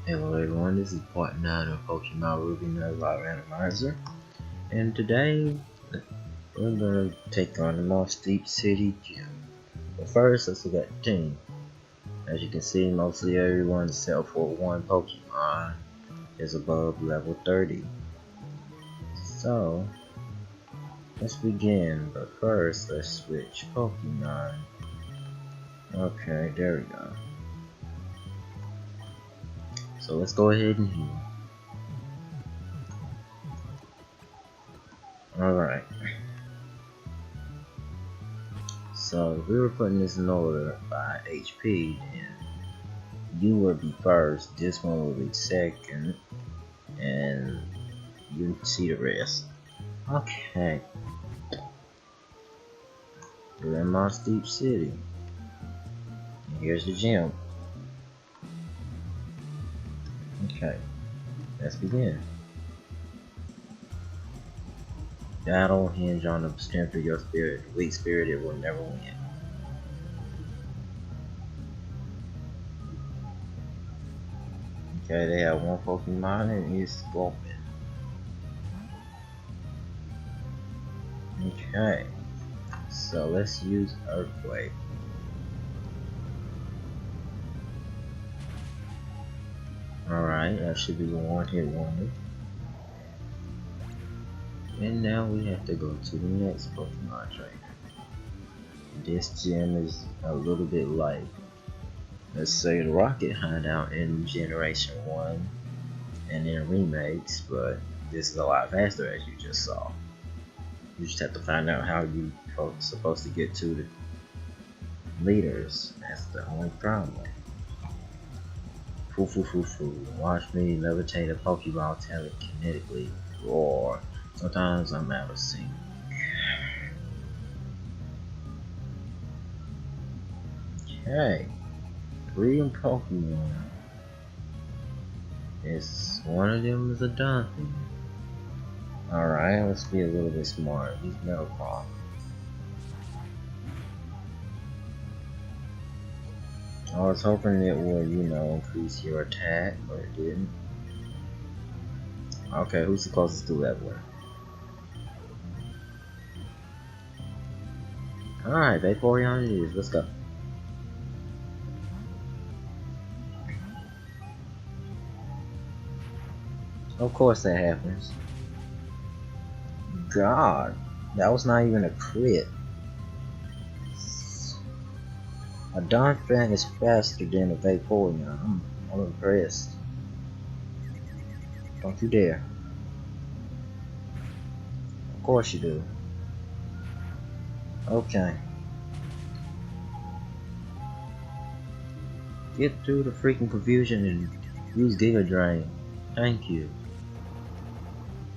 Hello everyone, this is part 9 of Pokemon Ruby Nuzlocke Randomizer, and today we're going to take on the most deep city gym. But first, let's look at the team. As you can see, mostly everyone except for one Pokemon is above level 30. So, let's begin, but first let's switch Pokemon. Okay, there we go. So let's go ahead and heal. Alright. So if we were putting this in order by HP, then you would be first, this one will be second, and you can see the rest. Okay. We're in Moss Deep City. And here's the gym. Okay. Let's begin. Battle hinge on the strength of your spirit. Weak spirit, it will never win. Okay, they have one Pokemon and it's Scorpion. Okay, so let's use Earthquake. Alright, that should be one hit wonder. And now we have to go to the next Pokemon trainer. This gym is a little bit like, let's say, the Rocket Hideout in Generation 1 and in remakes, but this is a lot faster, as you just saw. You just have to find out how you supposed to get to the leaders. That's the only problem. Foo. Watch me levitate a Pokeball telekinetically. Roar. Sometimes I'm out of sync. Okay. 3 Pokemon. One of them is a Donphin. Alright, let's be a little bit smart. He's Metal Claw. I was hoping it would, increase your attack, but it didn't. Okay, who's the closest to leveler? Alright, Vaporeon it is. Let's go. Of course that happens. God, that was not even a crit. A Donphin is faster than a Vaporeon. I'm impressed. Don't you dare. Of course you do. Okay. Get through the freaking confusion and use Giga Drain. Thank you.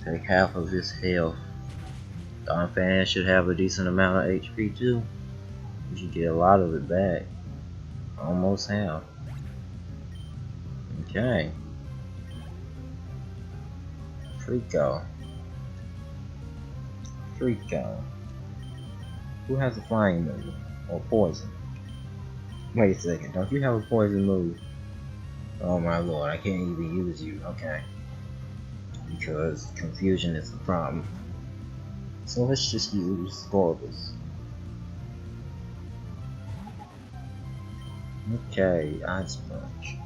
Take half of his health. Donphin should have a decent amount of HP too. You should get a lot of it back. Almost half. Okay. Freako. Who has a flying move? Or poison? Wait a second, don't you have a poison move? Oh my lord, I can't even use you. Okay. Because confusion is the problem. So let's just use Scorpius. Okay, Ice Punch.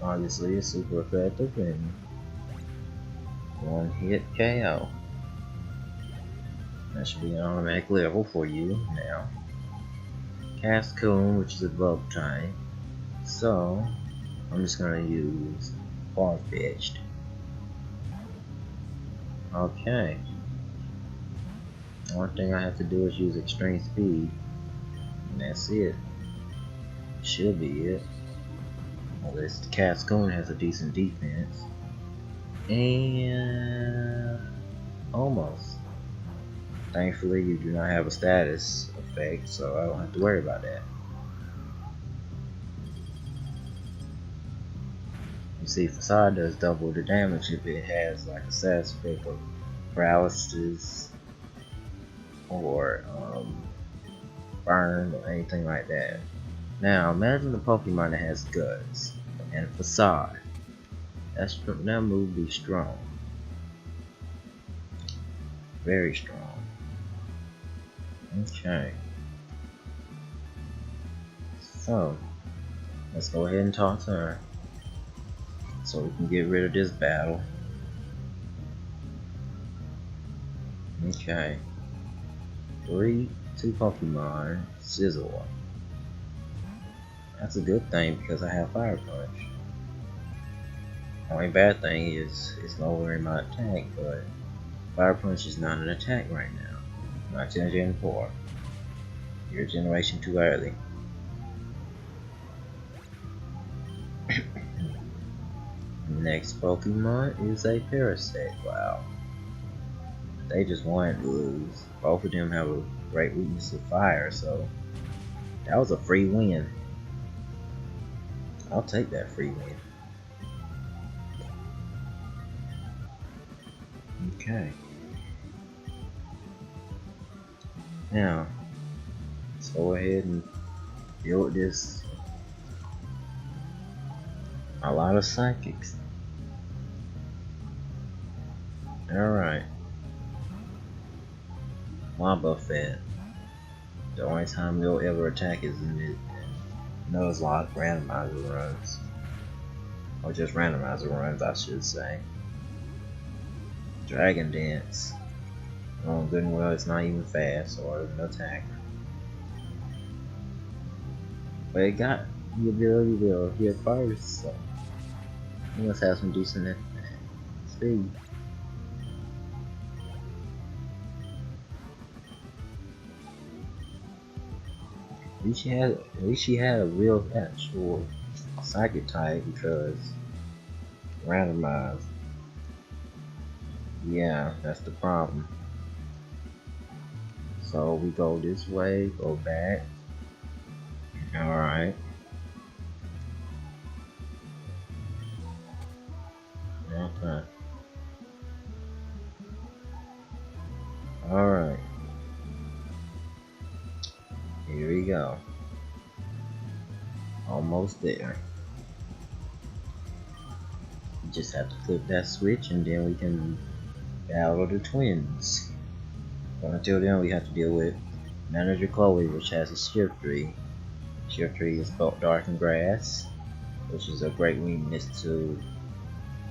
Obviously it's super effective and one hit KO. That should be an automatic level for you now. Cascoon, which is a bug type. So I'm just gonna use Farfetch'd. Okay. One thing I have to do is use extreme speed. And that's it. Should be it. Unless the Cascoon has a decent defense. And almost. Thankfully you do not have a status effect, so I don't have to worry about that. You see, Facade does double the damage if it has like a status effect of paralysis or burn or anything like that. Now imagine a Pokemon that has guts and facade. That move be strong. Very strong. Okay. So let's go ahead and talk to her so we can get rid of this battle. Okay. 2 Pokemon, Scizor. That's a good thing because I have Fire Punch. Only bad thing is it's lowering my attack, but Fire Punch is not an attack right now. Not Gen 4. Your generation too early. Next Pokemon is a Parasect. Wow. They just wanted to lose. Both of them have a great weakness to fire, so that was a free win. I'll take that free win. Okay. Now, let's go ahead and build this. A lot of psychics. Alright. Wobbuffet. The only time they'll ever attack is in the Nuzlocke randomizer runs. Or just randomizer runs, I should say. Dragon Dance. Oh, good and well, it's not even fast or an attacker. But it got the ability to hit first, so it must have some decent speed. At least she had a real actual psychic type because randomized. Yeah, that's the problem. So we go this way, go back. Alright. Okay. Alright. Here we go. Almost there. You just have to flip that switch and then we can battle the twins. But until then we have to deal with Manager Chloe, which has a Shift Tree. Shift Tree is both Dark and Grass, which is a great weakness to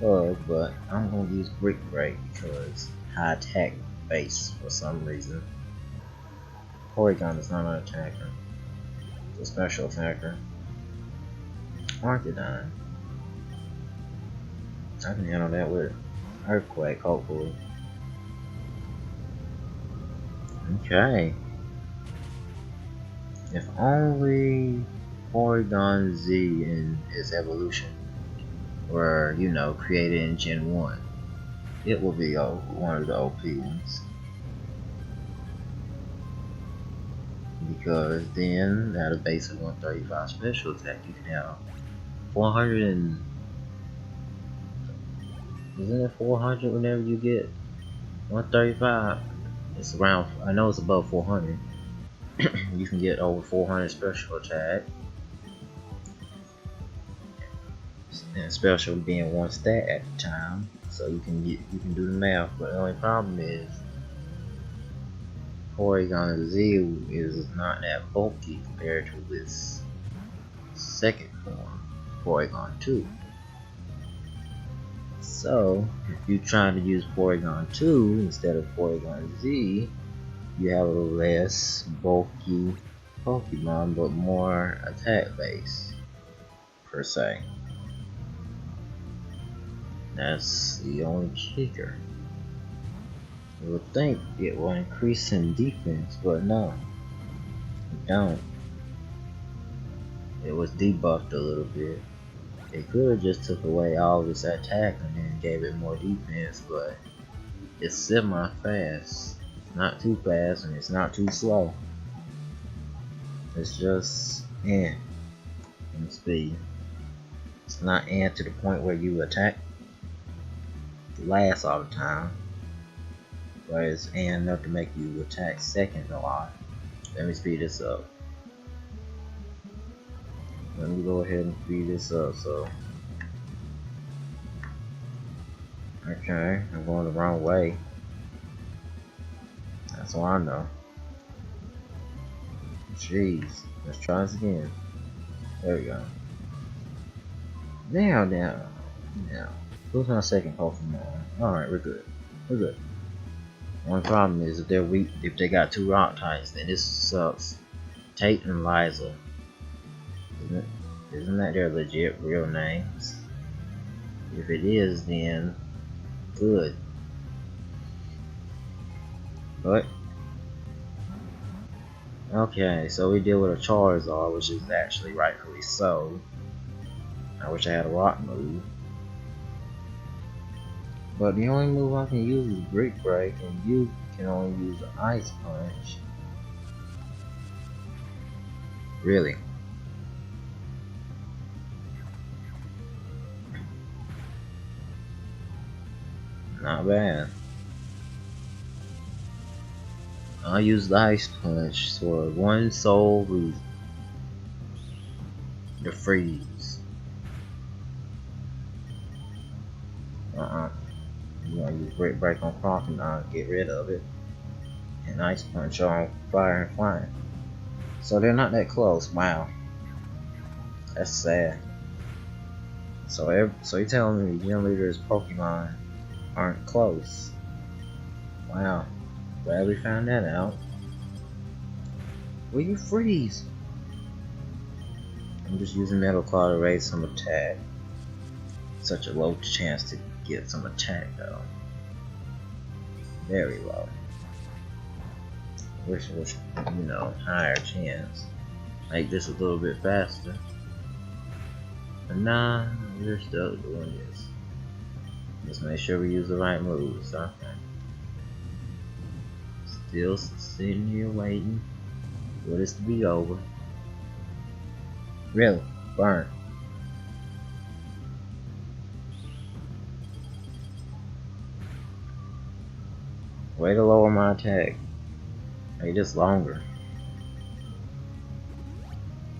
Bug, but I'm gonna use Brick Break because high attack base for some reason. Porygon is not an attacker. It's a special attacker. Arcanine. I can handle that with Earthquake, hopefully. Okay. If only Porygon Z in its evolution were, you know, created in Gen 1, it will be one of the OP ones. Because then, at a base of 135 special attack, you can have 400 and... Isn't it 400 whenever you get 135? It's around, I know it's above 400. You can get over 400 special attack. And special being one stat at the time. So you can do the math, but the only problem is Porygon Z is not that bulky compared to its second form, Porygon 2. So, if you're trying to use Porygon 2 instead of Porygon Z, you have a less bulky Pokemon but more attack base, per se. That's the only kicker. You would think it will increase in defense, but no, it don't. It was debuffed a little bit. It could have just took away all of its attack and then gave it more defense, but it's semi-fast. Not too fast and it's not too slow. It's just in speed. It's not to the point where you attack last all the time, but it's enough to make you attack second a lot. Let me speed this up. Let me go ahead and speed this up. So, okay, I'm going the wrong way. That's all I know. Jeez, let's try this again. There we go. Now. Who's my second Pokemon? Alright, we're good. We're good. One problem is if they're weak, if they got 2 rock types, then this sucks. Tate and Liza. Isn't that their legit real names? If it is, then good. But okay, so we deal with a Charizard, which is actually rightfully so. I wish I had a rock move. But the only move I can use is Brick Break, and you can only use an Ice Punch. Really? Not bad. I'll use the Ice Punch for one sole reason. The freeze. You want to use Brick Break on Crocodile, get rid of it. And Ice Punch on Fire and Flying. So they're not that close. Wow. That's sad. So you're telling me Gym Leader's Pokemon aren't close. Wow. Glad we found that out. Will you freeze? I'm just using Metal Claw to raise some attack. Such a low chance to get some attack though. Very low. Wish it was, you know, higher chance. Make this a little bit faster. But nah, we're still doing this. Just make sure we use the right moves, okay? Still sitting here waiting for this to be over. Really? Burn. Way to lower my attack. Make this longer.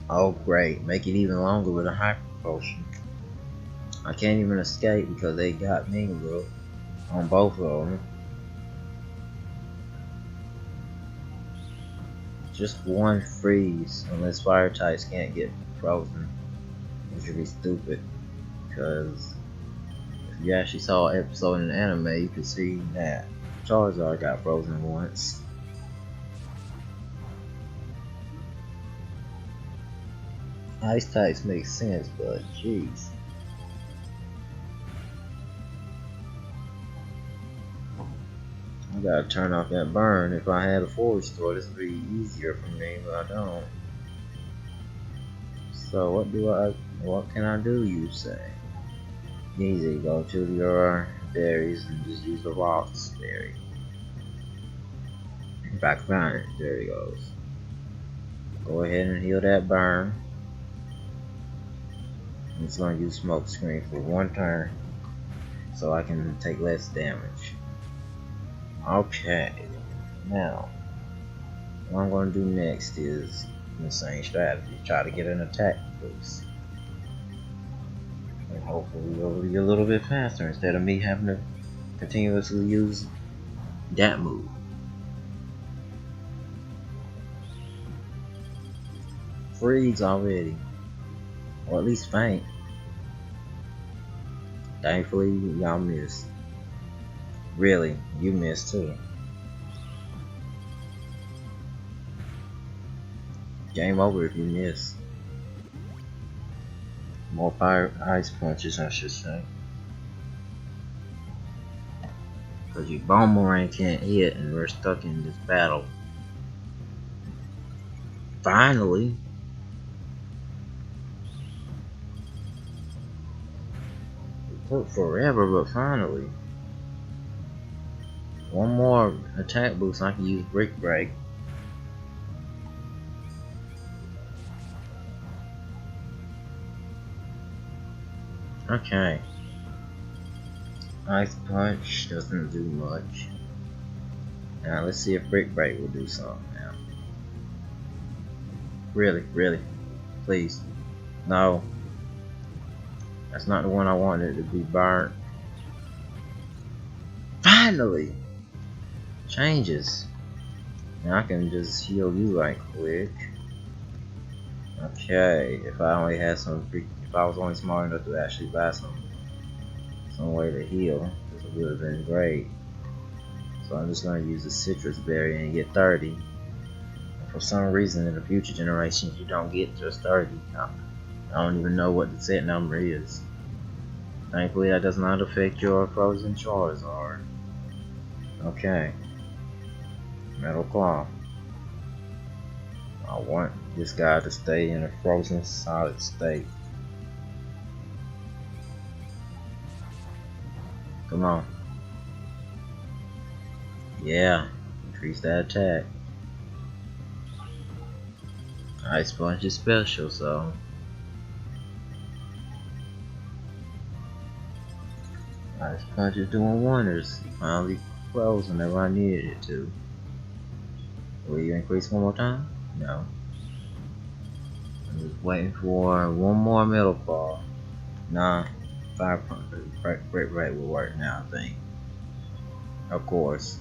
Oh great, make it even longer with a Hyper Potion. I can't even escape because they got me, bro. On both of them. Just one freeze, unless fire types can't get frozen, which would be stupid. Because if you actually saw an episode in the anime, you could see that Charizard got frozen once. Ice types make sense, but jeez. I gotta turn off that burn. If I had a forward store, this would be easier for me, but I don't. So what can I do, you say? Easy, go to your berries and just use the rocks berry. If I can find it, there he goes. Go ahead and heal that burn. I'm just gonna use Smoke Screen for one turn so I can take less damage. Okay, now what I'm going to do next is the same strategy. Try to get an attack boost, and hopefully it'll be a little bit faster instead of me having to continuously use that move. Freeze already, or at least faint. Thankfully, y'all missed. Really, you missed too. Game over if you miss. More fire ice punches, I should say. Because your Boomerang can't hit and we're stuck in this battle. Finally! It took forever, but finally. One more attack boost, I can use Brick Break. Okay. Ice Punch doesn't do much. Now let's see if Brick Break will do something now. Really, please. No, that's not the one I wanted to be burnt. Finally! Changes. Now I can just heal you right quick. Okay, if I only had if I was only smart enough to actually buy some way to heal, this would have been great. So I'm just going to use the citrus berry and get 30. And for some reason in the future generations you don't get just 30. I don't even know what the set number is. Thankfully that does not affect your frozen Charizard. Okay. Metal Claw. I want this guy to stay in a frozen solid state. Come on. Yeah, increase that attack. Ice Punch is special, so Ice Punch is doing wonders. It finally froze whenever I needed it to. Will you increase one more time? No. I'm just waiting for one more Metal Claw. Nah, Fire Punch, Great Rate will work now, I think. Of course.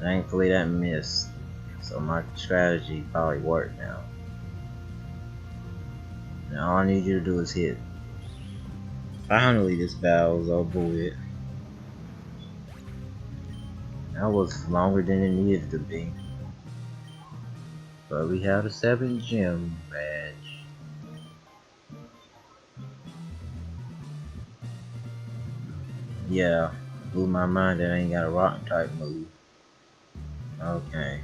Thankfully that missed, so my strategy probably worked now. Now all I need you to do is hit. Finally this battle's over with. That was longer than it needed to be. But we have a 7 gem badge. Yeah, blew my mind that I ain't got a rock type move. Okay.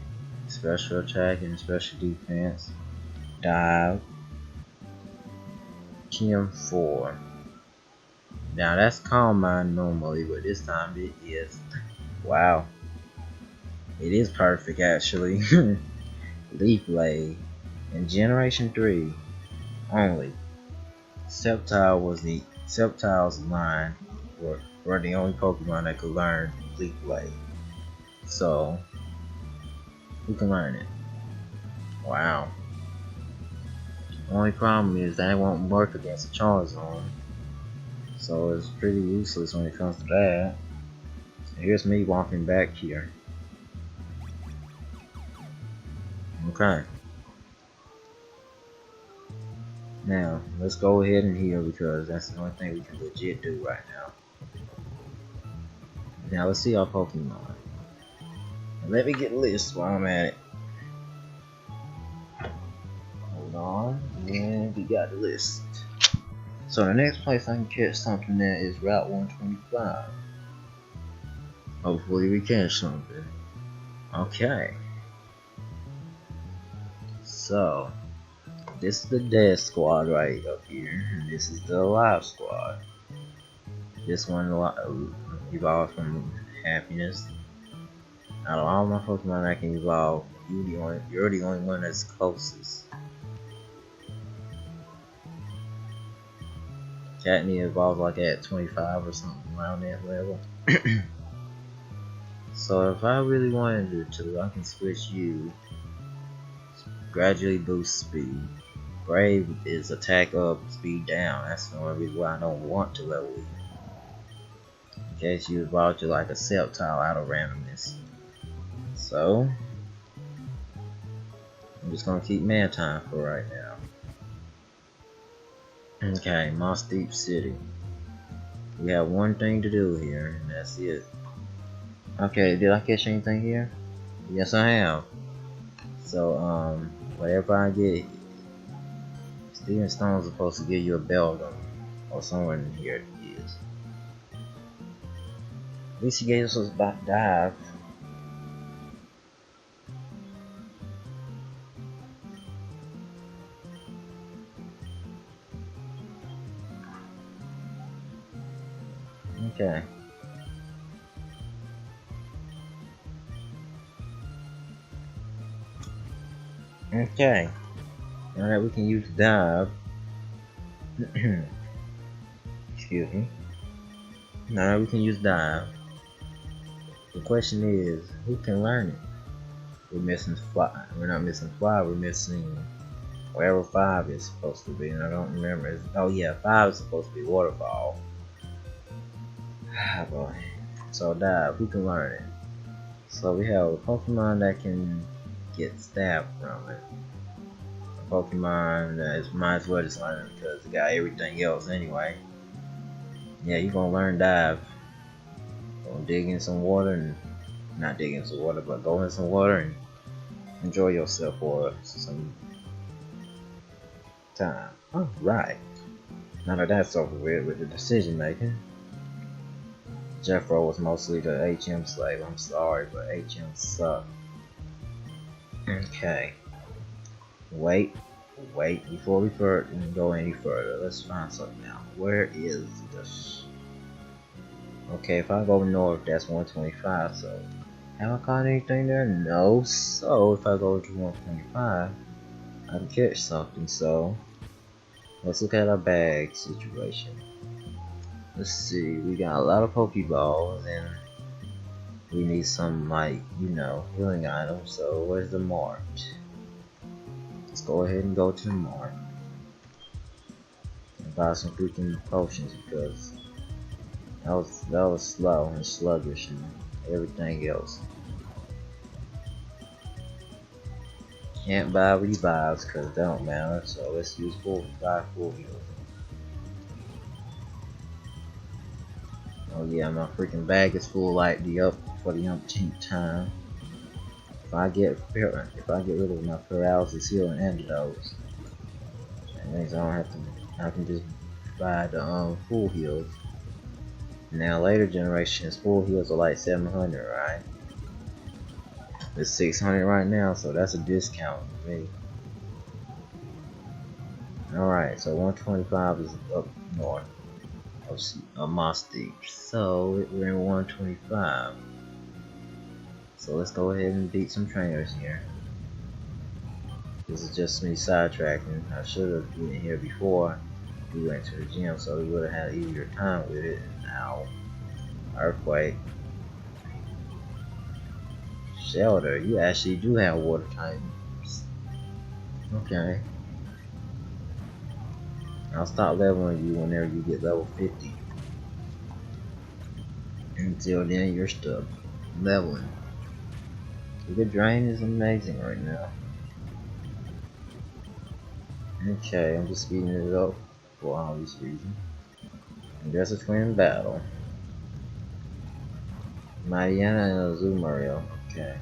Special attack and special defense. Dive. Chem 4. Now that's Calm Mind normally, but this time it is. Wow. It is perfect actually. Leaf Blade. In Generation 3 only. Sceptile's line were the only Pokemon that could learn Leaf Blade. So who can learn it? Wow. Only problem is that it won't work against a Charizard. So it's pretty useless when it comes to that. Here's me walking back here. Okay. Now, let's go ahead and heal because that's the only thing we can legit do right now. Now let's see our Pokemon. Let me get a list while I'm at it. Hold on, and we got the list. So the next place I can catch something at is Route 125. Hopefully we catch something. Okay. So this is the dead squad right up here, and this is the alive squad. This one evolved from happiness. Out of all my Pokemon that can evolve, you're the only one that's closest. Catney evolved like at 25 or something around that level. So if I really wanted to, I can switch you. Gradually boost speed. Brave is attack up, speed down. That's the only reason why I don't want to level you. In case you evolved to like a Sceptile out of randomness. So I'm just gonna keep Mantine for right now. Okay, Moss Deep City. We have one thing to do here, and that's it. Okay, did I catch anything here? Yes, I have. So, whatever I get, Steven Stone's supposed to give you a belt or somewhere in here it is. At least he gave us about dive. Okay. Okay. Now that we can use dive. Excuse me. Now that we can use dive. The question is, who can learn it? We're missing fly. We're not missing fly, we're missing Wherever 5 is supposed to be, and I don't remember. Oh yeah, 5 is supposed to be waterfall. Ah boy. So dive, we can learn it. So we have a Pokemon that can get stabbed from it. A Pokemon that is might as well just learn it because it got everything else anyway. Yeah, you're gonna learn dive. Gonna dig in some water and not dig in some water, but go in some water and enjoy yourself for some time. Alright. Now that that's over with the decision making. Jeffro was mostly the HM slave. I'm sorry, but HM sucked. Okay. Wait, before we go any further, let's find something now. Where is this? Okay, if I go north, that's 125, so have I caught anything there? No. So if I go to 125, I can catch something, so let's look at our bag situation. Let's see, we got a lot of Pokeballs and we need some, like, you know, healing items, so where's the mart? Let's go ahead and go to the mart and buy some freaking potions because that was slow and sluggish and everything else. Can't buy revives because they don't matter, so let's use full heals. Oh yeah, my freaking bag is full like for the umpteenth time. If I get rid of my paralysis healing antidotes, that means I can just buy the full heals. Now later generations full heals are like 700, right? It's 600 right now, so that's a discount for me. Alright, so 125 is up north of Moss Deep. So we're in 125. So let's go ahead and beat some trainers here. This is just me sidetracking. I should have been here before we went to the gym, so we would have had an easier time with it. Ow. Earthquake. Shelter, you actually do have water types. Okay. I'll stop leveling you whenever you get level 50. Until then, you're stuck leveling. The drain is amazing right now. Okay, I'm just speeding it up for obvious reasons. And there's a twin battle. Mariana and Azumarill. Okay.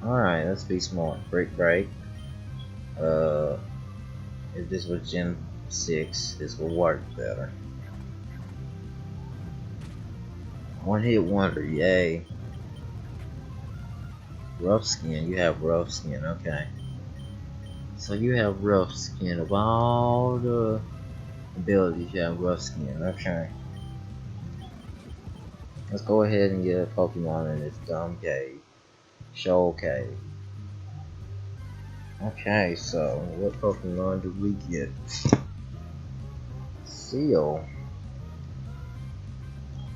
Alright, let's be smart. Break. If this was Gen 6, this would work better. One hit wonder, yay. Rough skin, you have rough skin, okay. So you have rough skin. Of all the abilities, you have rough skin, okay. Let's go ahead and get a Pokemon in this dumb cave. Shoal Cave. Okay, so what Pokemon do we get? Seal.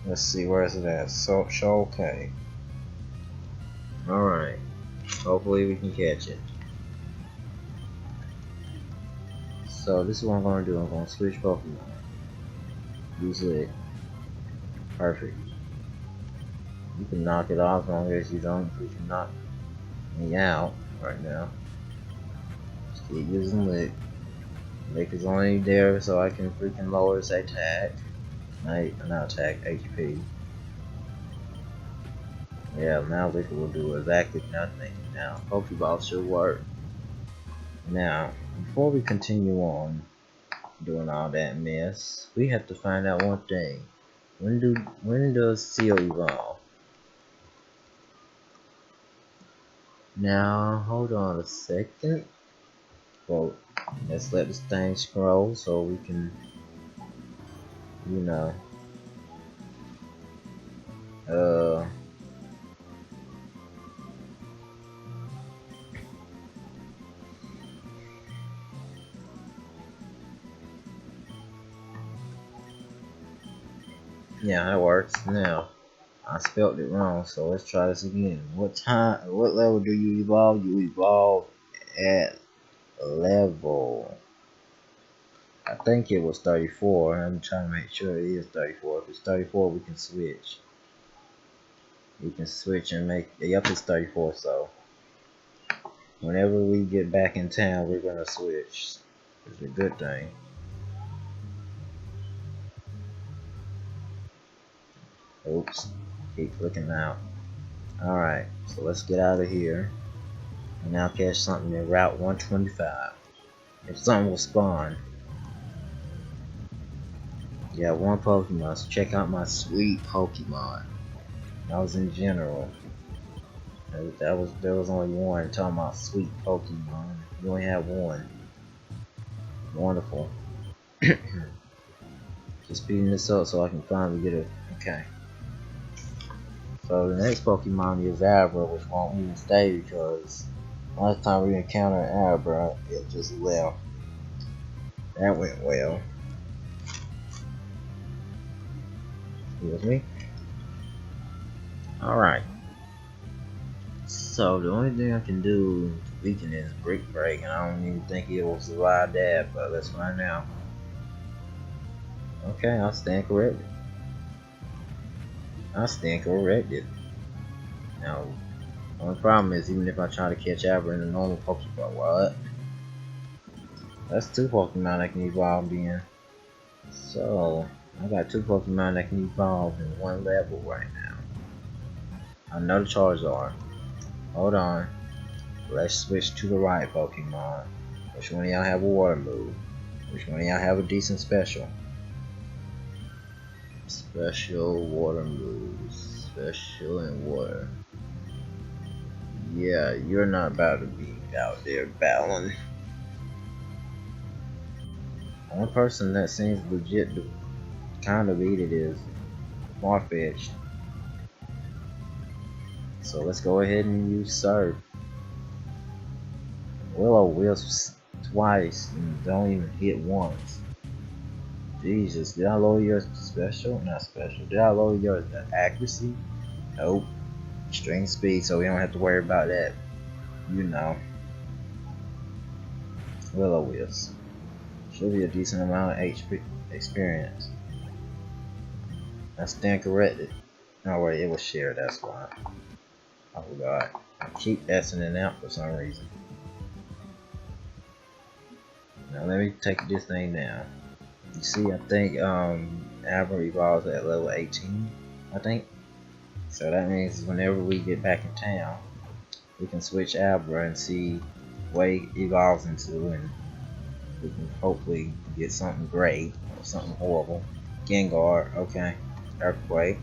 Let's see, where is it at? Shoal Cave. Alright. Hopefully we can catch it. So this is what I'm gonna do. I'm gonna switch Pokemon. Use it. Perfect. You can knock it off as long as you don't freaking knock me out right now. Just keep using Lick. Lick is only there so I can freaking lower his attack. Not attack, HP. Yeah, now Lick will do exactly nothing. Now, Pokeball should work. Now, before we continue on doing all that mess, we have to find out one thing. When does Seal evolve? Now, hold on a second. Well, let's let this thing scroll so we can, you know, yeah, that works. Now, I spelled it wrong, so let's try this again. What level do you evolve? You evolve at level, I think it was 34. I'm trying to make sure it is 34. If it's 34, we can switch. We can switch and make, yep, it's 34. So whenever we get back in town, we're gonna switch. It's a good thing. Oops, keep looking out. Alright, so let's get out of here and now catch something in Route 125. If something will spawn. Yeah, one Pokemon, so check out my sweet Pokemon. That was in general. There was only one talking about sweet Pokemon. You only have one. Wonderful. Just speeding this up so I can finally get it. Okay. So the next Pokemon is Abra, which won't even stay because last time we encountered Abra, it just left. That went well. Excuse me. Alright. So the only thing I can do to weaken is Brick Break, and I don't even think it will survive that, but let's find out. Okay, I'll stand corrected. Now, the only problem is even if I try to catch Abra in the normal Pokeball, what? That's two Pokemon that can evolve in. So, I got two Pokemon that can evolve in one level right now. Another Charizard. Hold on. Let's switch to the right Pokemon. Which one of y'all have a water move? Which one of y'all have a decent special? Special water moves. Special and water. Yeah, you're not about to be out there battling. One person that seems legit to kind of beat it is Farfetch'd. So let's go ahead and use Surf. Willow whips twice and don't even hit once. Jesus, did I lower your special? Not special. Did I lower your accuracy? Nope. String speed, so we don't have to worry about that. You know. Willow whips. Should be a decent amount of HP experience. I stand corrected. Oh wait, it was shared, that's why. I forgot. I keep S'ing it out for some reason. Now let me take this thing down. You see, I think Abra evolves at level 18, I think. So that means whenever we get back in town, we can switch Abra and see what it evolves into, and we can hopefully get something great or something horrible. Gengar, okay. Earthquake.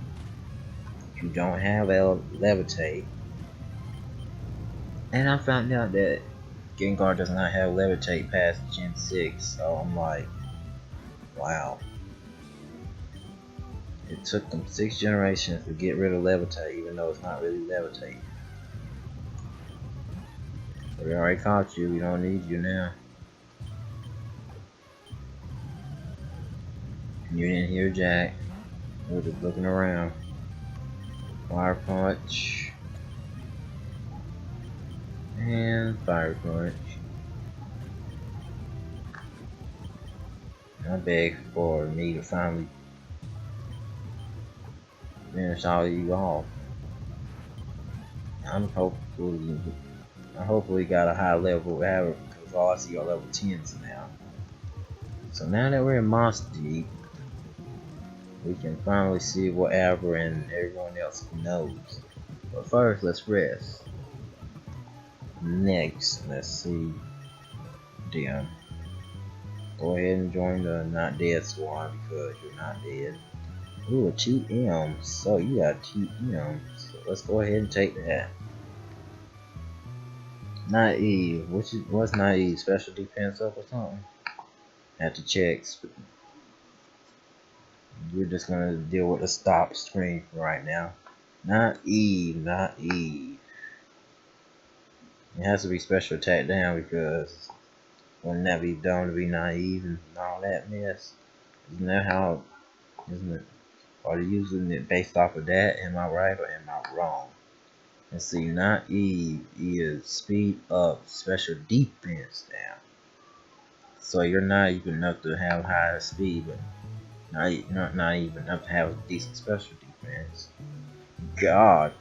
You don't have Levitate. And I found out that Gengar does not have Levitate past Gen 6, so I'm like, wow. It took them 6 generations to get rid of Levitate, even though it's not really Levitate. But we already caught you, we don't need you now. You didn't hear Jack. We're just looking around. Fire Punch. And Fire Punch. I beg for me to finally finish all you off. I hopefully got a high level because all I see are level 10s now. So now that we're in Monster Deep, we can finally see what Abra and everyone else knows. But first, let's rest. Next, let's see them. Go ahead and join the Not Dead squad because you're not dead. Ooh, a 2M. So you got 2M. So let's go ahead and take that. Naive. What's naive? Special defense up or something? Have to check. We're just gonna deal with the stop screen for right now. Naive. It has to be special attack down because wouldn't that be dumb to be naive and all that mess? Isn't that how? Isn't it? Are they using it based off of that? Am I right or am I wrong? And see, not E. E is speed up, special defense down. So you're not even enough to have higher speed, but not even enough to have a decent special defense. God,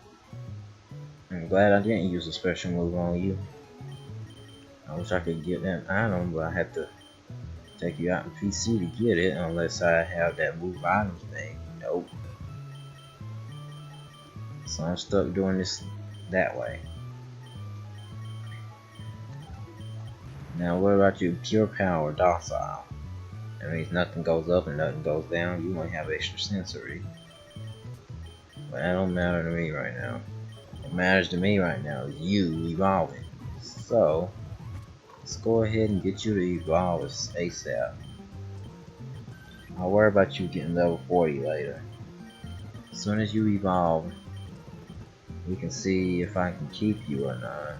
I'm glad I didn't use a special move on you. I wish I could get that item, but I have to take you out in PC to get it, unless I have that move items thing. Nope. So I'm stuck doing this that way. Now what about you? Pure power, docile. That means nothing goes up and nothing goes down. You only have extra sensory. But that don't matter to me right now. What matters to me right now is you evolving. So let's go ahead and get you to evolve ASAP. I'll worry about you getting level 40 later. As soon as you evolve, we can see if I can keep you or not.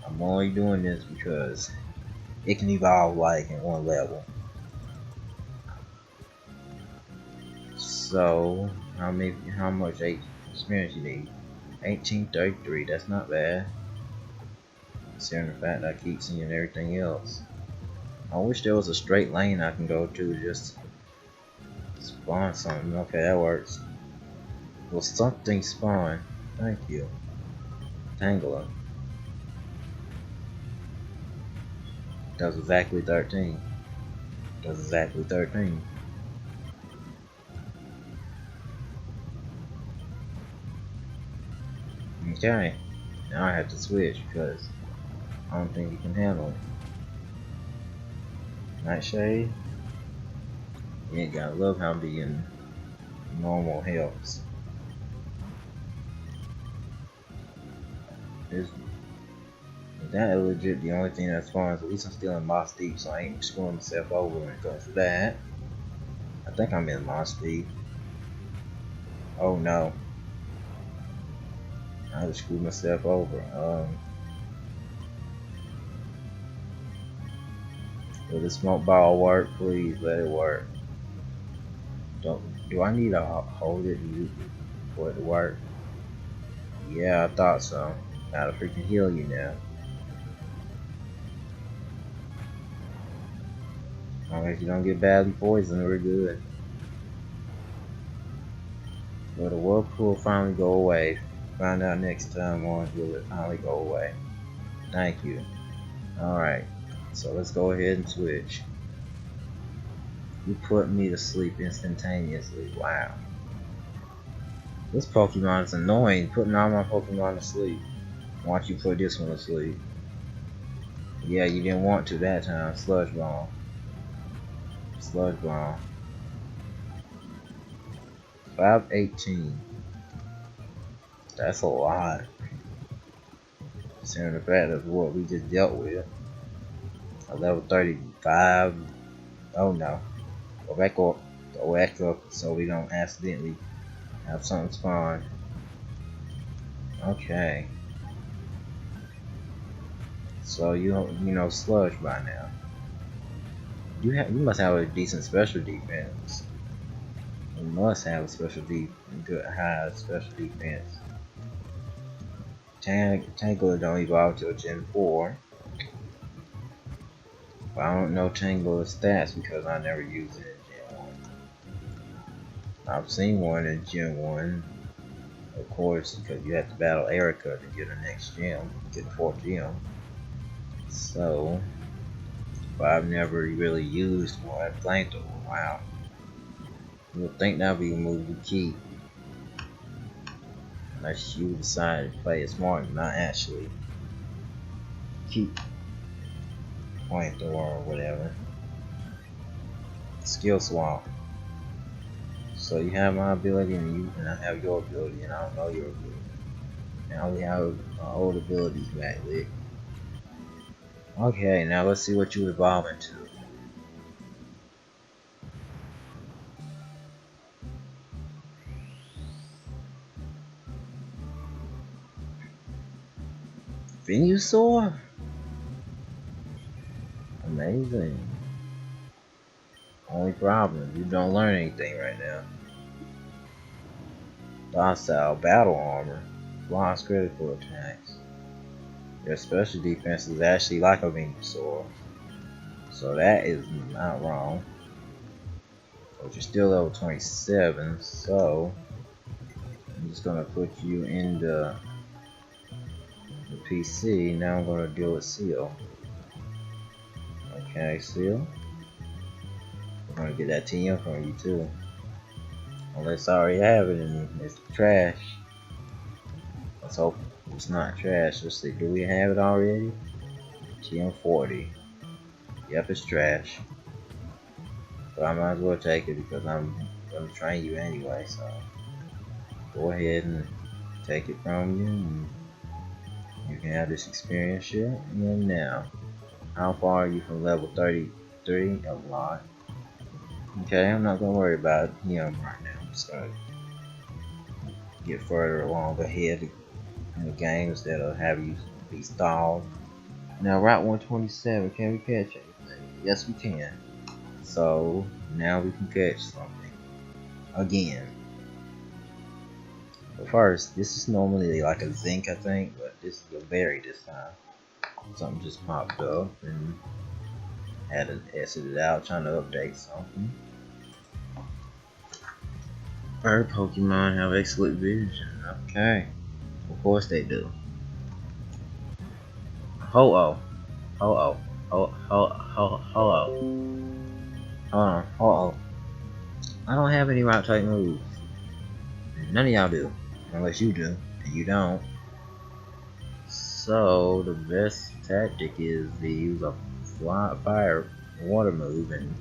I'm only doing this because it can evolve like in one level. So how much experience you need? 1833, that's not bad. Considering the fact that I keep seeing everything else. I wish there was a straight lane I can go to just spawn something. Okay, that works. Will something spawn? Thank you. Tangler. Does exactly 13. Does exactly 13. Okay. Now I have to switch because I don't think you can handle it. Nightshade. Yeah, gotta love how being normal helps. Is that legit the only thing that spawns? At least I'm still in Moss Deep, so I ain't screwing myself over when it comes to that. I think I'm in Moss Deep. Oh no. I just screwed myself over. Will the smoke ball work? Please let it work. Do I need to hold it for it to work? Yeah, I thought so. Gotta freaking heal you now. As long as you don't get badly poisoned, we're good. Will the whirlpool finally go away? Find out next time on will it finally go away. Thank you. Alright, so let's go ahead and switch. You put me to sleep instantaneously. Wow. This Pokemon is annoying, putting all my Pokemon to sleep. Why don't you put this one to sleep? Yeah, you didn't want to that time. Sludge Bomb. Sludge Bomb. 518. That's a lot. Considering the fact of what we just dealt with. A level 35. Oh no. Go back up. Go back up so we don't accidentally have something spawn. Okay. So you know Sludge by now. You must have a decent special defense. You must have a good high special defense. Tangler don't evolve till Gen 4. But I don't know Tangler's stats because I never used it in Gen 1. I've seen one in Gen 1. Of course, because you have to battle Erica to get the next gem, get the 4th gem. So, but I've never really used one. Flamethrower, wow. You would think that would be a move you keep. Unless you decide to play it smart and not actually keep Flamethrower or whatever. Skill swap. So you have my ability and I have your ability and I don't know your ability. Now we have old abilities back lit. Okay, now let's see what you evolve into. Venusaur? Amazing. Only problem, you don't learn anything right now. Docile battle armor. blocks critical attacks. Their special defense is actually like a Venusaur. So that is not wrong. But you're still level 27, so I'm just gonna put you in the PC. Now I'm gonna deal with Seal. Okay, Seal. I'm gonna get that TM from you too. Unless I already have it and it's trash. Let's hope it's not trash. Let's see, do we have it already? TM40. Yep, it's trash. But I might as well take it because I'm gonna train you anyway, so go ahead and take it from you and you can have this experience share. And now, how far are you from level 33? A lot. Okay, I'm not gonna worry about him right now. I'm just gonna get further along ahead in the games that'll have you be stalled. Now, Route 127, can we catch anything? Yes, we can. So, now we can catch something. Again. But first, this is normally like a zinc, I think, but this is a berry this time. Something just popped up and had to exit it out trying to update something. Bird Pokemon have excellent vision. Okay. Of course they do. Ho-oh. Ho-oh. Ho-oh. Hold on. Ho-oh. I don't have any route type moves. None of y'all do. Unless you do. And you don't. So, the best tactic is to use a fire water move, and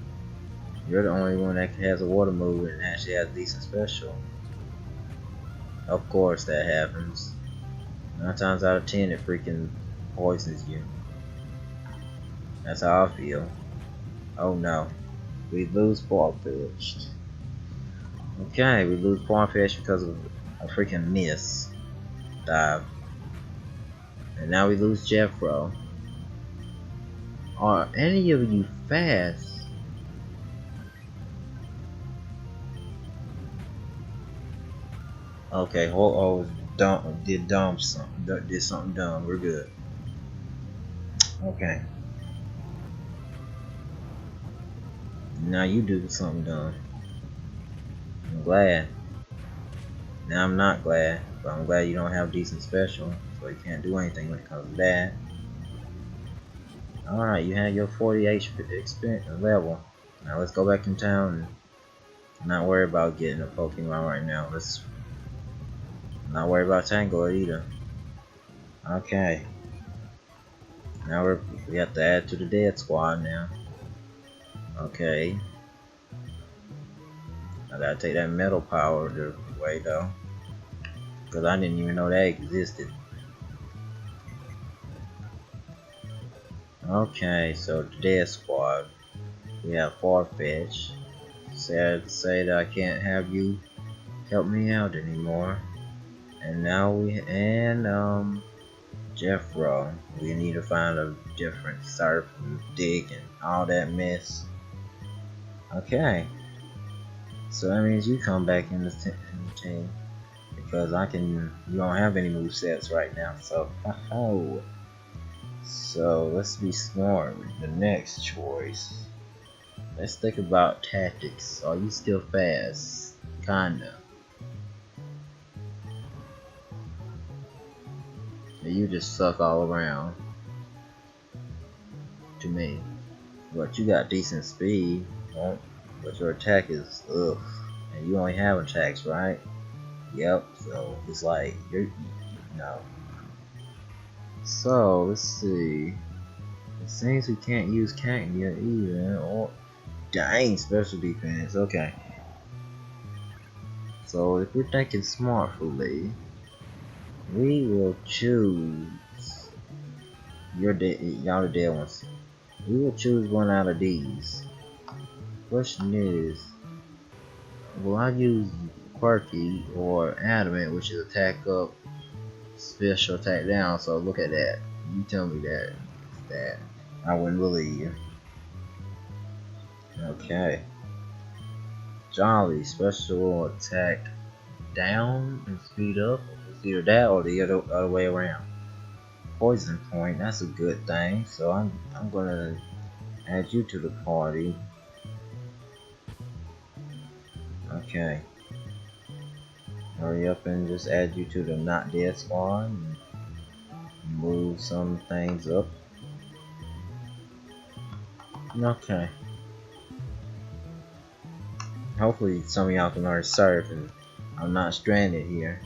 you're the only one that has a water move and actually has a decent special. Of course that happens. 9 times out of 10 it freaking poisons you. That's how I feel. Oh no. We lose Farfetch'd. Okay, we lose Farfetch'd because of a freaking miss dive. And now we lose Jeffro. Are any of you fast? Okay, Ho-Oh did something dumb. We're good. Okay. Now you do something dumb. I'm glad. Now I'm not glad, but I'm glad you don't have decent special, so you can't do anything when it comes to that. Alright, you have your 40 HP experience level. Now let's go back in town and not worry about getting a Pokemon right now. Let's not worry about Tangle either. Okay. Now we have to add to the dead squad now. Okay. I gotta take that metal power away though, because I didn't even know that existed. Okay, so the dead squad. We have Farfetch'd. Sad to say that I can't have you help me out anymore. And now Jeffro. We need to find a different surf and dig and all that mess. Okay. So that means you come back in the team. Because you don't have any movesets right now. So, oh. So let's be smart with the next choice. Let's think about tactics. Are you still fast? Kinda. You just suck all around. To me. But you got decent speed. But your attack is ugh. And you only have attacks, right? Yep. So it's like no. So let's see. It seems we can't use Cacnea either. Or dang, special defense. Okay. So if we're thinking smartly, we will choose y'all the dead ones. We will choose one out of these. Question is, will I use Quirky or Adamant, which is attack up, special attack down? So look at that. You tell me that I wouldn't believe you. Okay. Jolly, special attack down and speed up. It's either that or the other way around. Poison point, that's a good thing. So I'm gonna add you to the party. Okay. Hurry up and just add you to the not dead squad and move some things up. Okay. Hopefully some of y'all can learn surf and I'm not stranded here.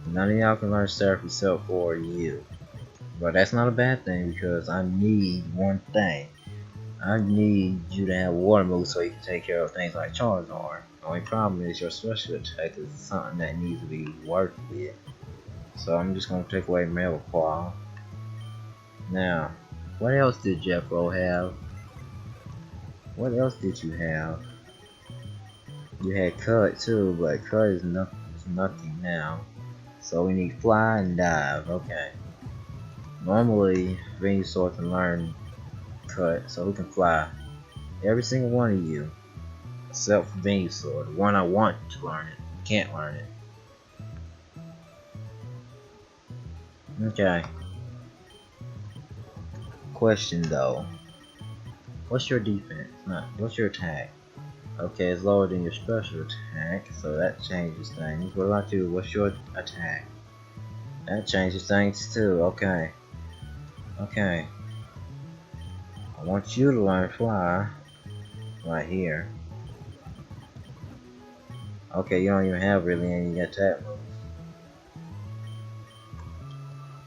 None of y'all can learn surf except for you. But that's not a bad thing because I need one thing. I need you to have water moves so you can take care of things like Charizard. The only problem is your special attack is something that needs to be worked with. So I'm just gonna take away Metal Claw. Now, what else did Jeffro have? What else did you have? You had Cut too, but Cut is nothing now. So we need Fly and Dive. Okay. Normally, Venusaur can learn Cut, so we can fly. Every single one of you, except for Venusaur, the one I want to learn it, can't learn it. Okay. Question though, what's your defense? What's your attack? Okay, it's lower than your special attack, so that changes things. What about you? What's your attack? That changes things too. Okay. Okay. I want you to learn Fly right here. Okay, you don't even have really any attack moves.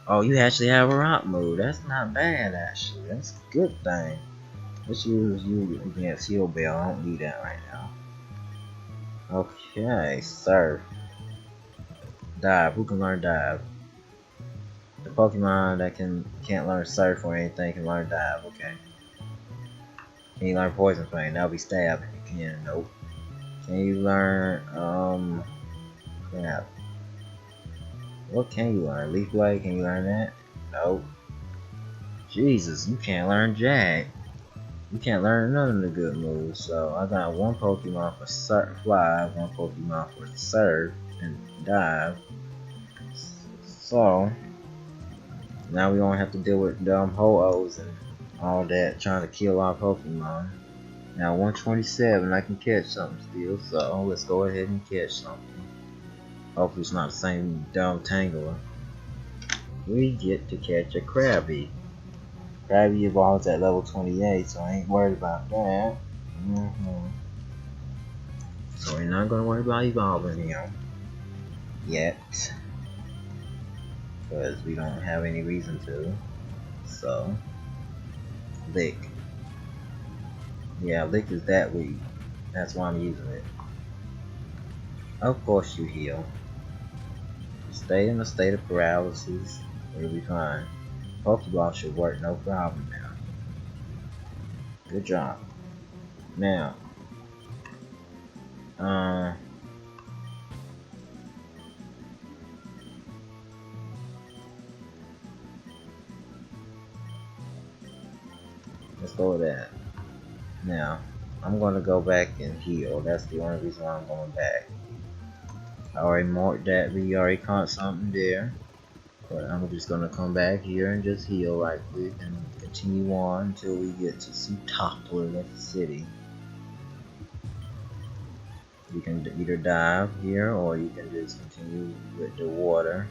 Oh, you actually have a rock move. That's not bad actually. That's a good thing. Let's use you against Heal Bell. I don't need that right now. Okay, Surf. Dive. Who can learn Dive? The Pokemon that can't learn Surf or anything can learn Dive. Okay. Can you learn Poison Flame? That'll be Stab if you can. Nope. Can you learn crap. What can you learn? Leaf Blade? Can you learn that? Nope. Jesus, you can't learn Jag. You can't learn none of the good moves. So I got one Pokemon for Fly, one Pokemon for Surf and Dive. So now we don't have to deal with dumb ho-ohs and all that trying to kill our Pokemon. Now 127, I can catch something still, so let's go ahead and catch something. Hopefully it's not the same dumb Tangler. We get to catch a Krabby. Krabby evolves at level 28, so I ain't worried about that. So we're not gonna worry about evolving him yet, because we don't have any reason to. So Lick. Yeah, Lick is that weak. That's why I'm using it. Of course you heal. Stay in a state of paralysis. It'll be fine. Pokeball should work no problem now. Good job. Now, let's go with that. Now, I'm gonna go back and heal. That's the only reason why I'm going back. I already marked that. We already caught something there. But I'm just gonna come back here and just heal right quick and continue on until we get to see Toppler City. You can either dive here or you can just continue with the water.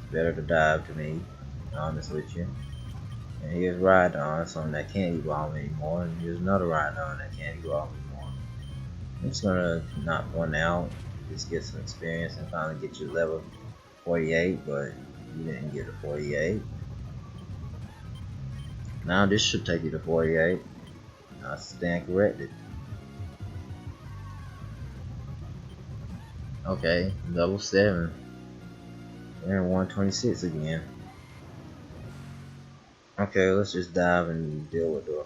It's better to dive to me, to be honest with you. And here's Rhydon, something that can't evolve anymore, and here's another Rhydon that can't evolve anymore. I'm just gonna knock one out, just get some experience and finally get you level 48, but you didn't get a 48. Now this should take you to 48. I stand corrected. Okay, level 7. We're in 126 again. Okay, let's just dive and deal with the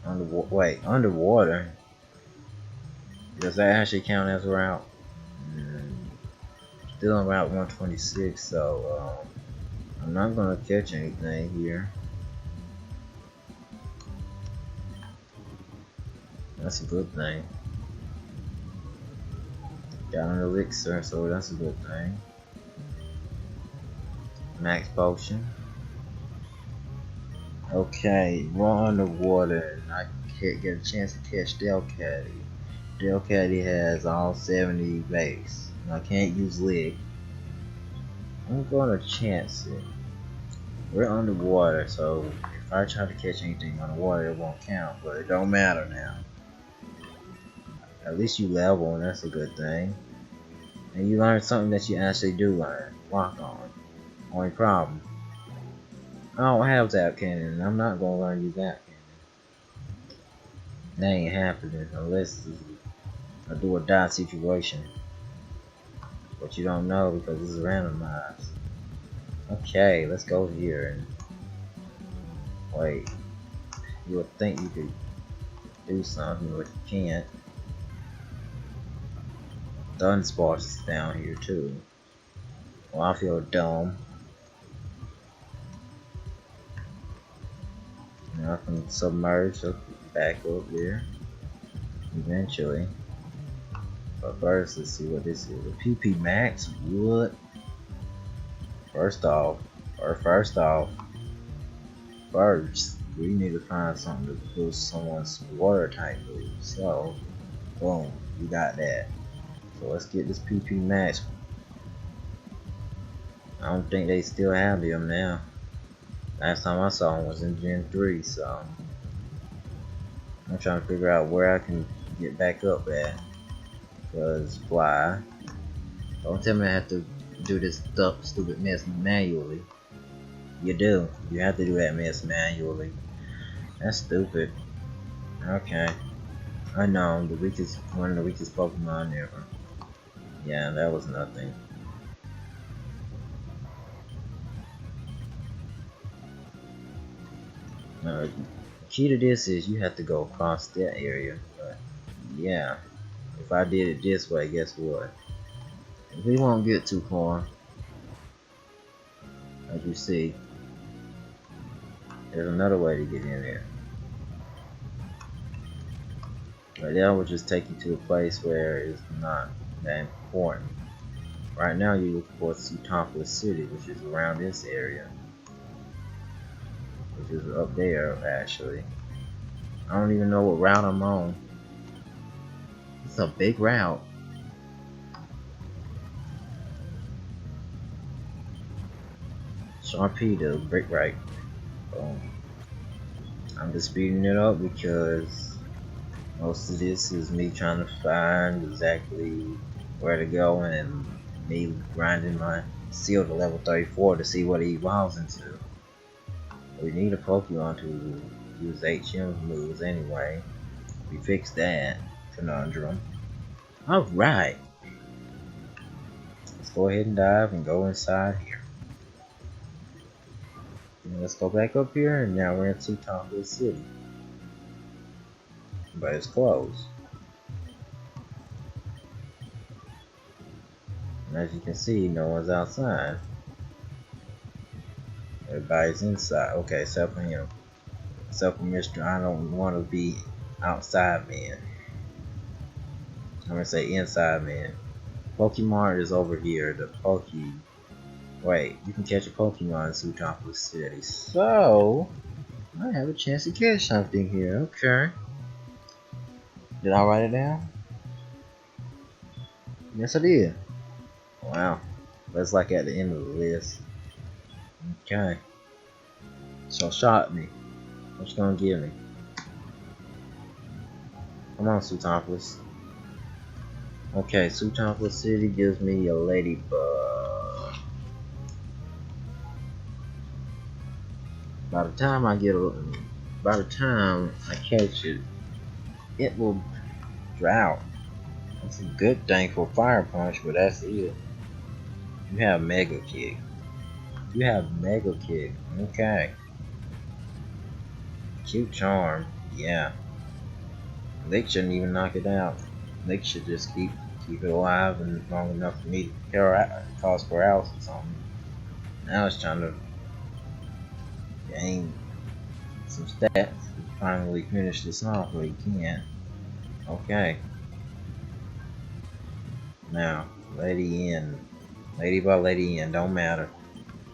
underwater. Does that actually count as a route? Still on route 126, so I'm not gonna catch anything here. That's a good thing. Got an elixir, so that's a good thing. Max potion. Okay, we're underwater and I can't get a chance to catch Delcatty. Delcatty has all 70 base. I can't use Lick. I'm gonna chance it. We're underwater, so if I try to catch anything underwater, it won't count, but it don't matter now. At least you level, and that's a good thing. And you learn something that you actually do learn. Lock on. Only problem, I don't have Zap Cannon, and I'm not gonna learn you Zap Cannon. That ain't happening unless it's a do or die situation. But you don't know because this is randomized. Okay, let's go here and wait. You would think you could do something, but you can't. Dunsparce is down here too. Well, I feel dumb. Now I can submerge back up there eventually. But first, let's see what this is. A PP Max wood. First, we need to find something to boost someone's water type move. So, boom, we got that. So let's get this PP Max. I don't think they still have them now. Last time I saw him was in Gen 3, so I'm trying to figure out where I can get back up at. Because why? Don't tell me I have to do this stupid mess manually. You do. You have to do that mess manually. That's stupid. Okay. I know, one of the weakest Pokemon ever. Yeah, that was nothing. The key to this is you have to go across that area. But yeah, if I did it this way, guess what? We won't get too far. As you see, there's another way to get in there. But that will just take you to a place where it's not that important. Right now you're looking for Sutopia City, which is around this area. Which is up there, actually. I don't even know what route I'm on. It's a big route. Sharpedo, brick right. Boom. I'm just speeding it up because most of this is me trying to find exactly where to go and me grinding my seal to level 34 to see what he evolves into. We need a Pokemon to use HM moves anyway. We fixed that conundrum. Alright. Let's go ahead and dive and go inside here. And let's go back up here, and now we're in Sutopia City. But it's closed. And as you can see, no one's outside. Everybody's inside. Okay, except for him. Except for Mr. I don't want to be outside man. I'm gonna say inside man. Pokemon is over here. Wait, you can catch a Pokemon in Sutopia City. So, I have a chance to catch something here. Okay. Did I write it down? Yes, I did. Wow. That's like at the end of the list. Okay. So shot me. What you gonna give me? Come on, Sutopia. Okay, Sutopia City gives me a ladybug. By the time I catch it, it will drought. That's a good thing for Fire Punch, but that's it. You have Mega Kick. Okay. Cute Charm. Yeah. Lick shouldn't even knock it out. Lick should just keep it alive and long enough for me to cause paralysis or something. Now it's trying to gain some stats. Finally finish this off, but he can't. Okay. Now, Lady N. Ladybug, Lady N, don't matter.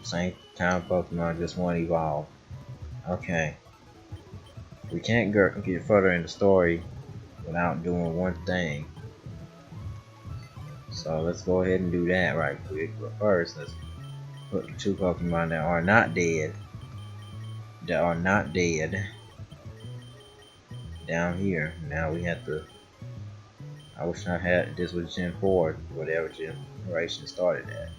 Same time Pokemon, just one evolve. Okay. We can't get further in the story without doing one thing. So let's go ahead and do that right quick. But first, let's put the 2 Pokemon that are not dead. Down here. Now we have to. I wish I had this was Gen 4, whatever generation started at.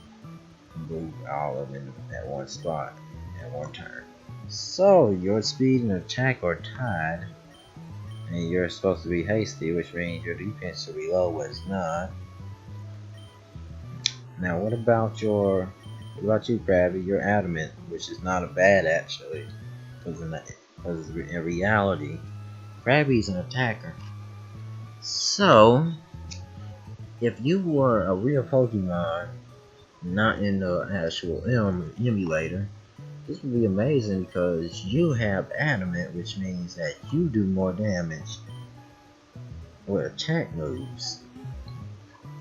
Move all of them at one spot at one turn. So your speed and attack are tied, and you're supposed to be hasty, which means your defense should be low, but it's not. Now what about you, Krabby? You're adamant, which is not a bad actually, because in reality, Krabby's an attacker. So if you were a real Pokemon, not in the actual emulator, this would be amazing because you have adamant, which means that you do more damage with attack moves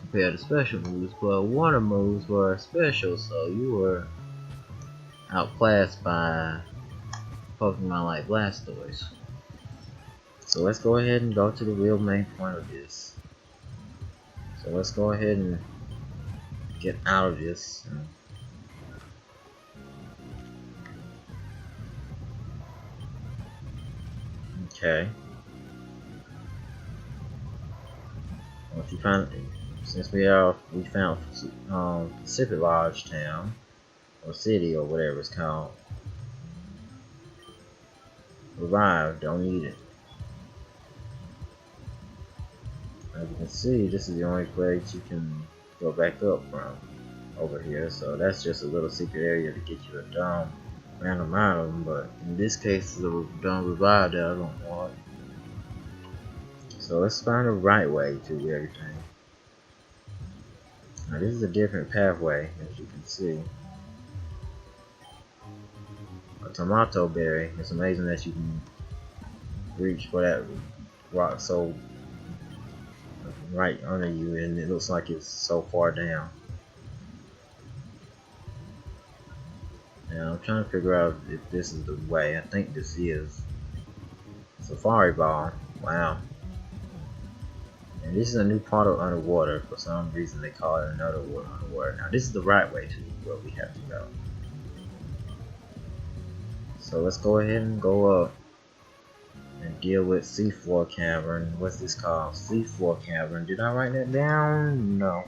compared to special moves, but water moves were special, so you were outclassed by Pokemon like Blastoise. So let's go ahead and go to the real main point of this. So let's go ahead and get out of this. Okay. Once you find, since we found Pacific Lodge Town or city or whatever it's called. Revive, don't need it. As you can see, this is the only place you can go back up from over here. So that's just a little secret area to get you a dumb random item, but in this case, it's a dumb revive that I don't want. So let's find the right way to everything. Now this is a different pathway, as you can see. A tomato berry. It's amazing that you can reach for that rock so right under you, and it looks like it's so far down. Now I'm trying to figure out if this is the way. I think this is. Safari Ball. Wow. And this is a new part of underwater. For some reason they call it another underwater. Now this is the right way to where we have to go. So let's go ahead and go up and deal with Seafloor Cavern. What's this called? Seafloor Cavern. Did I write that down? No.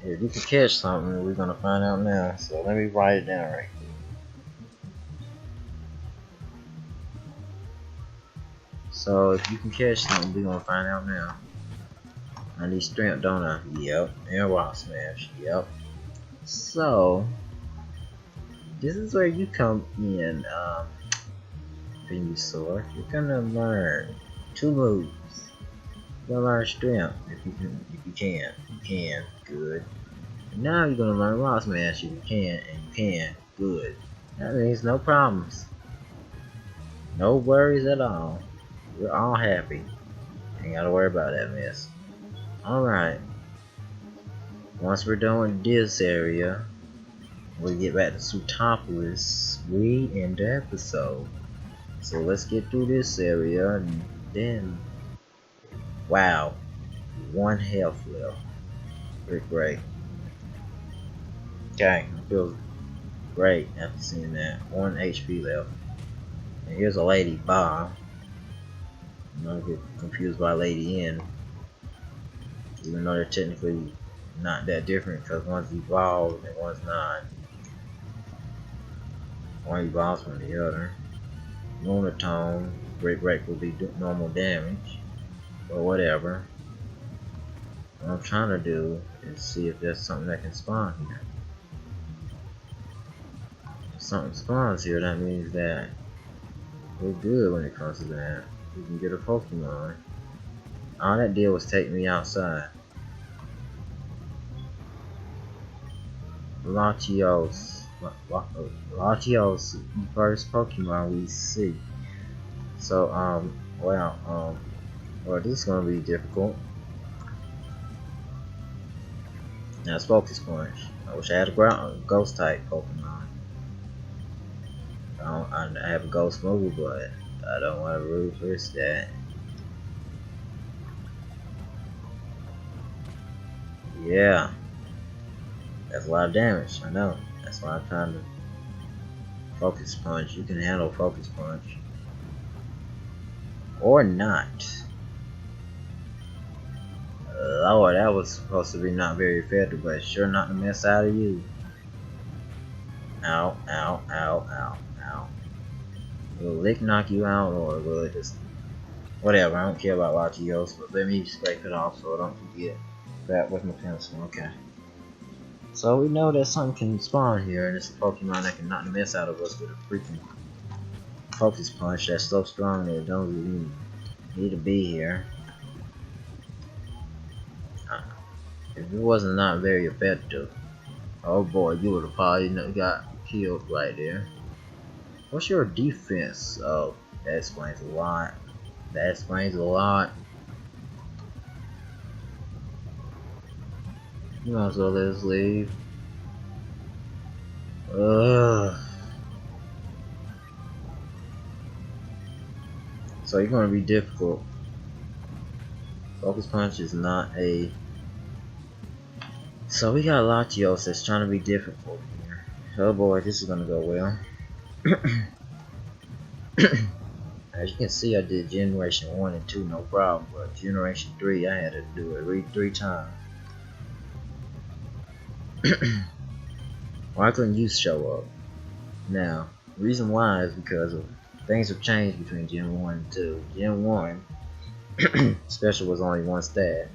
If you can catch something, we're gonna find out now. So let me write it down right here. So if you can catch something, we're gonna find out now. I need strength, don't I? Yep. And rock smash. Yep. So this is where you come in, Venusaur. You're gonna learn 2 moves. You're gonna learn strength if you can. You can. Good. And now you're gonna learn rock smash if you can, and you can. Good. That means no problems. No worries at all. We're all happy. Ain't gotta worry about that mess. Alright. Once we're done with this area, we get back to Sootopolis. We end the episode. So let's get through this area and then. Wow. 1 health left. Pretty great. Okay, it feels great after seeing that. 1 HP left. And here's a Lady Bob. I'm not get confused by Lady N. Even though they're technically not that different because one's evolved and one's not. One evolves from the other. Monotone. Great Break will be normal damage. Or whatever. What I'm trying to do is see if there's something that can spawn here. If something spawns here, that means that we're good when it comes to that. We can get a Pokemon. All that did was take me outside. Latios, first Pokemon we see. So well, this is gonna be difficult. Now it's Focus Punch. I wish I had a ground ghost type Pokemon. I have a ghost move, but I don't want to risk that. Yeah, that's a lot of damage. I know. That's why I'm trying to Focus Punch. You can handle Focus Punch. Or not. Lord, that was supposed to be not very effective, but sure knocked the mess out of you. Ow, ow, ow, ow, ow. Will Lick knock you out, or will it just... Whatever, I don't care about Latios, but let me scrape it off so I don't forget. That with my pencil, okay. So we know that something can spawn here, and it's a Pokemon that can knock the mess out of us with a freaking Focus Punch that's so strong that it don't even need to be here. If it wasn't not very effective, oh boy, you would have probably got killed right there. What's your defense? Oh, that explains a lot. That explains a lot. You might as well let us leave. Ugh. So you're gonna be difficult. Focus Punch is not a... So we got Latios that's trying to be difficult here. Oh boy, this is gonna go well. As you can see, I did Generation 1 and 2 no problem, but Generation 3 I had to do it three times. Why couldn't you show up? Now, the reason why is because of things have changed between Gen 1 and 2. Gen 1, special was only one stat.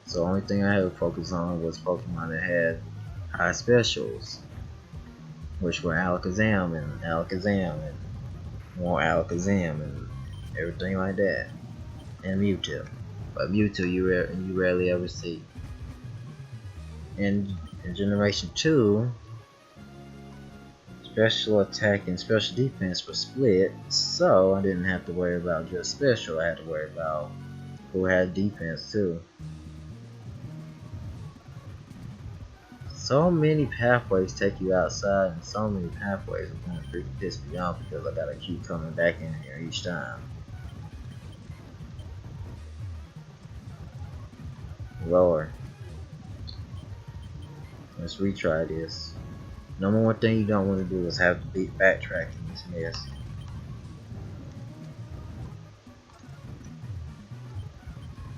So the only thing I had to focus on was Pokemon that had high specials, which were Alakazam and more Alakazam and everything like that, and Mewtwo. But Mewtwo you rarely ever see. In Generation 2, special attack and special defense were split, so I didn't have to worry about just special, I had to worry about who had defense too. So many pathways take you outside, and so many pathways are going to freaking piss me off because I gotta keep coming back in here each time. Lord. Let's retry this. Number one thing you don't want to do is have to be backtracking this mess.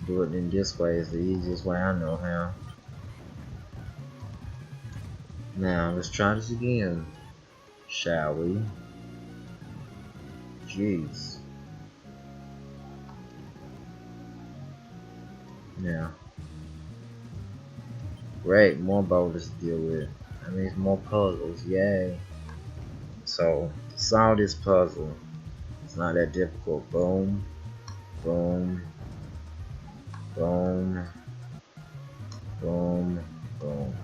Do it in this way is the easiest way I know how. Now let's try this again, shall we? Jeez. Now, great, more boulders to deal with. That means more puzzles, yay. So, to solve this puzzle, it's not that difficult. Boom, boom, boom, boom, boom.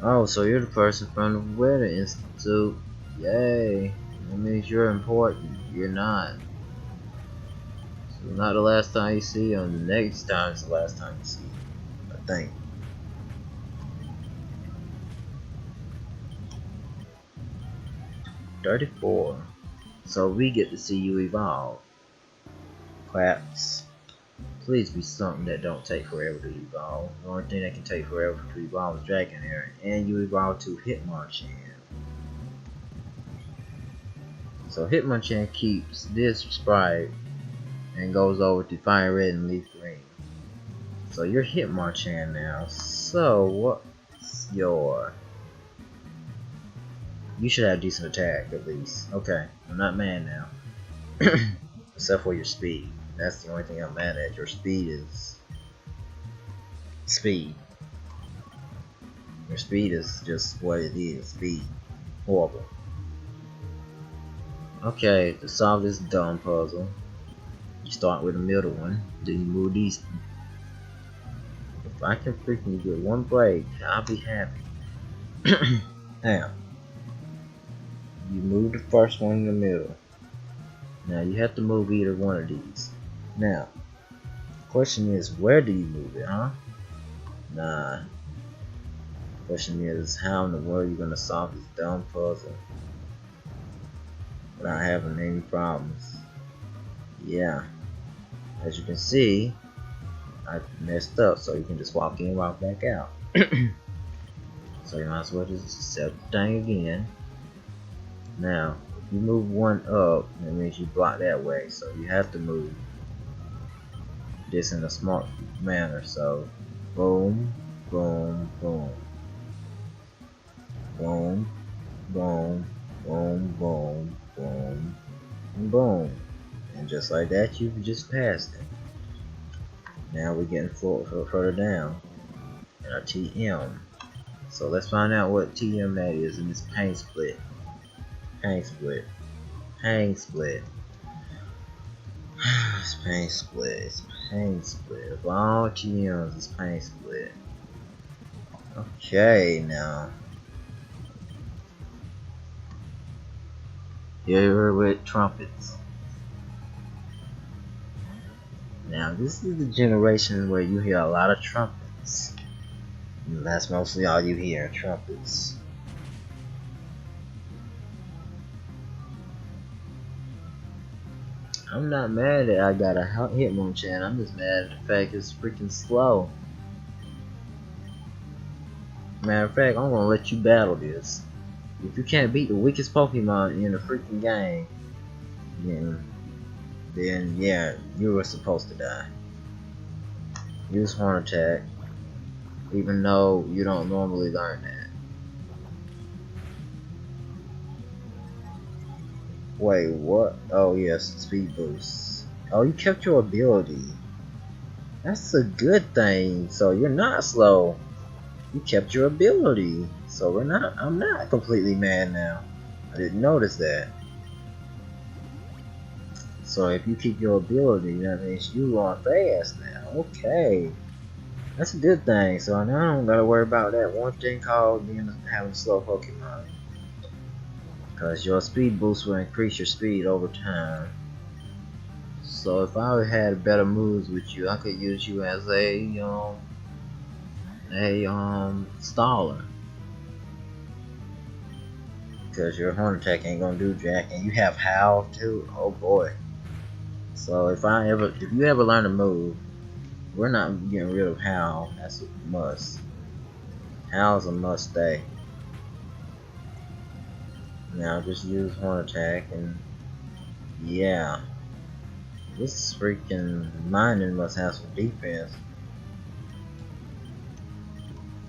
Oh, so you're the person from the Weather Institute. Yay. That means you're important. You're not. So not the last time you see him. The next time is the last time you see him, I think. $34. So we get to see you evolve. Claps. Please be something that don't take forever to evolve. The only thing that can take forever to evolve is Dragonair, and you evolve to Hitmonchan. So Hitmonchan keeps this sprite and goes over to Fire Red and Leaf Green. So you're Hitmonchan now. So what's your... You should have decent attack at least. Okay, I'm not mad now. Except for your speed. That's the only thing I'm mad at. Your speed is... Speed. Your speed is just what it is. Speed. Horrible. Okay, to solve this dumb puzzle, you start with the middle one, then you move these. If I can freaking get one break, I'll be happy. Now, you move the first one in the middle. Now you have to move either one of these. Now, Question is, where do you move it, huh? Nah. Question is, how in the world are you gonna solve this dumb puzzle without having any problems? Yeah. As you can see, I messed up, so you can just walk in, walk back out. So you might as well just set the thing again. Now, if you move one up, that means you block that way, so you have to move this in a smart manner. So, boom, boom, boom, boom, boom, boom, boom, boom, and boom. And just like that, you've just passed it. Now we're getting further down in our TM. So let's find out what TM that is in this paint split. Paint split. Paint split. It's paint split. It's paint split. Of all TMs, it's paint split. Okay, now. Here with trumpets. Now, this is the generation where you hear a lot of trumpets. And that's mostly all you hear, trumpets. I'm not mad that I got a Hitmonchan, I'm just mad at the fact it's freaking slow. Matter of fact, I'm gonna let you battle this. If you can't beat the weakest Pokemon in the freaking game, then yeah, you were supposed to die. Use Horn Attack, even though you don't normally learn that. Wait, what? Oh yes, speed boost. Oh, you kept your ability. That's a good thing. So you're not slow. You kept your ability. So I'm not completely mad now. I didn't notice that. So if you keep your ability, that means you are fast now. Okay. That's a good thing. So now I don't gotta worry about that one thing called having a slow Pokemon. Because your speed boost will increase your speed over time. So if I had better moves with you, I could use you as a staller. Because your Horn Attack ain't gonna do jack, and you have Howl too. Oh boy. So if you ever learn a move, we're not getting rid of Howl. That's a must. Howl's a must stay. Now just use Horn Attack, and yeah. This freaking mining must have some defense.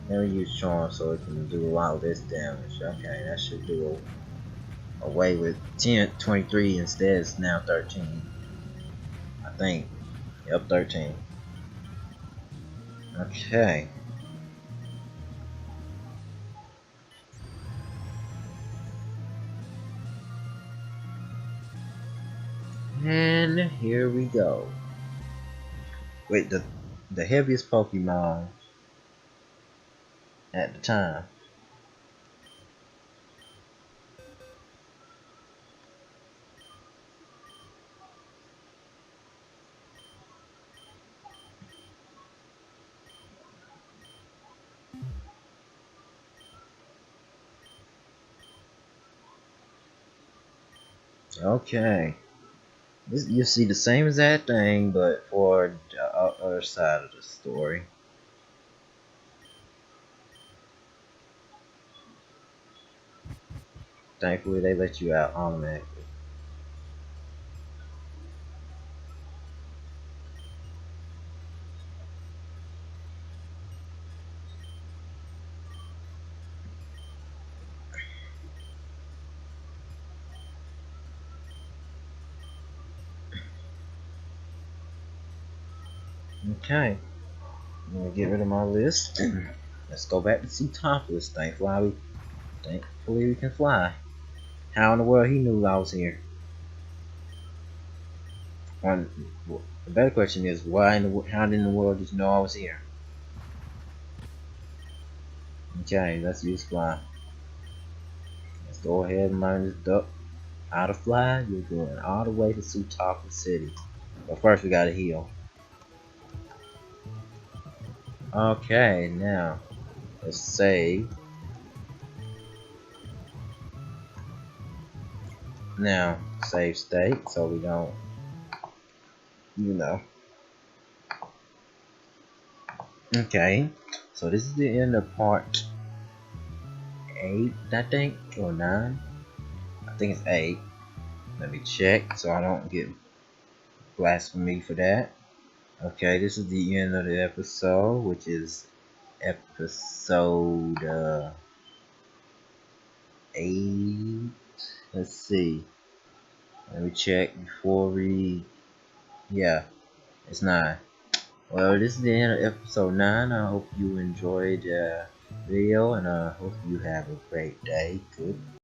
Never use Charm so it can do a lot less damage. Okay, that should do away with 23 instead. It's now 13. I think. Yep, 13. Okay. And here we go. Wait, the heaviest Pokemon at the time. Okay. You see the same exact thing, but for the other side of the story. Thankfully, they let you out automatically. Okay. I'm gonna get rid of my list. Let's go back to Zootopolis. Thankfully we can fly. How in the world he knew I was here? The better question is, how in the world did you know I was here? Okay, let's use fly. Let's go ahead and learn this duck how to fly. You're going all the way to Zootopolis City. But first we gotta heal. Okay, now let's save. Now save state so we don't, you know. Okay, so this is the end of part 8, I think, or 9. I think it's 8. Let me check so I don't get blasphemy for that. Okay, this is the end of the episode, which is episode 8. Let's see. Let me check before we. Yeah, it's 9. Well, this is the end of episode 9. I hope you enjoyed the video, and I hope you have a great day. Good.